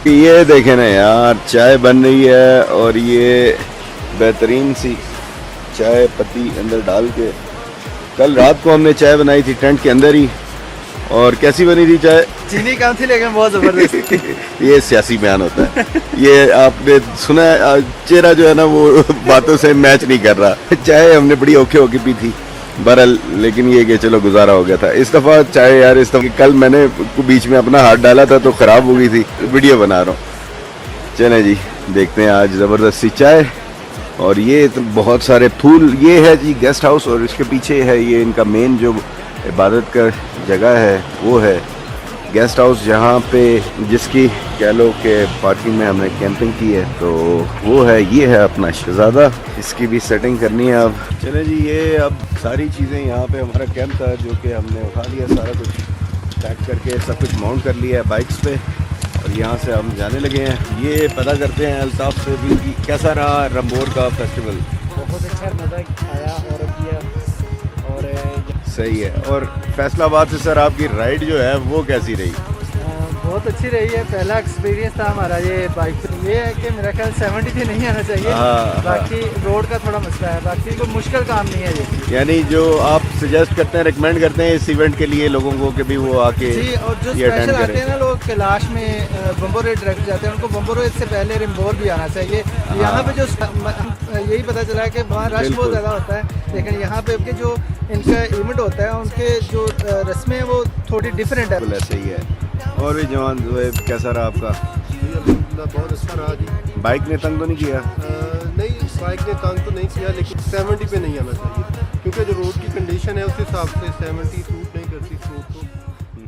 ये देखें ना यार, चाय बन रही है और ये बेहतरीन सी चाय पत्ती अंदर डाल के, कल रात को हमने चाय बनाई थी टेंट के अंदर ही। और कैसी बनी थी चाय? चीनी कम थी लेकिन बहुत जबरदस्त। ये सियासी बयान होता है। ये आपने सुना है, चेहरा जो है ना वो बातों से मैच नहीं कर रहा। चाय हमने बड़ी औखे होके पी थी बहरहाल, लेकिन ये कि चलो गुजारा हो गया था। इस दफ़ा चाय यार, इस दफ़ा कल मैंने बीच में अपना हाथ डाला था तो ख़राब हो गई थी। वीडियो बना रहा हूँ। चलें जी, देखते हैं आज ज़बरदस्ती चाय। और ये तो बहुत सारे फूल, ये है जी गेस्ट हाउस और इसके पीछे है ये इनका मेन जो इबादत का जगह है वो है गेस्ट हाउस, जहाँ पे जिसकी कह लो कि पार्किंग में हमने कैंपिंग की है तो वो है। ये है अपना शहजादा, इसकी भी सेटिंग करनी है अब। चले जी, ये अब सारी चीज़ें यहाँ पे हमारा कैंप था जो कि हमने उठा लिया, सारा कुछ पैक करके सब कुछ माउंट कर लिया है बाइक्स पे और यहाँ से हम जाने लगे हैं। ये पता करते हैं अल्ताफ़ से भी कि कैसा रहा रंबोर का फेस्टिवल। बहुत अच्छा मज़ा आया और किया और सही है। और फैसलाबाद से सर आपकी राइड जो है वो कैसी रही? बहुत अच्छी रही है। पहला एक्सपीरियंस था हमारा ये बाइक पे। ये है कि मेरा ख्याल 70 पे नहीं आना चाहिए। बाकी रोड का थोड़ा मसला है, बाकी कोई मुश्किल काम नहीं है ये। यानी जो आप सजेस्ट करते हैं, रिकमेंड करते हैं इस इवेंट के लिए लोगों को कि भी वो आके जी, और जो स्पेशल आते हैं ना लोग कैलाश में बम्बोर डायरेक्ट जाते हैं, उनको बम्बोर से पहले रिम्बोर भी आना चाहिए। यहाँ पे जो यही पता चला है कि वहाँ रश बहुत ज़्यादा होता है, लेकिन यहाँ पे के जो इनका इवेंट होता है उनके जो रस्में हैं वो थोड़ी डिफरेंट है। सही है। और भी जवान कैसा रहा आपका? बहुत अच्छा रहा जी। बाइक ने तंग तो नहीं किया? नहीं, बाइक ने तंग तो नहीं किया, लेकिन 70 पे नहीं आना चाहिए क्योंकि जो रोड की कंडीशन है उस हिसाब से 72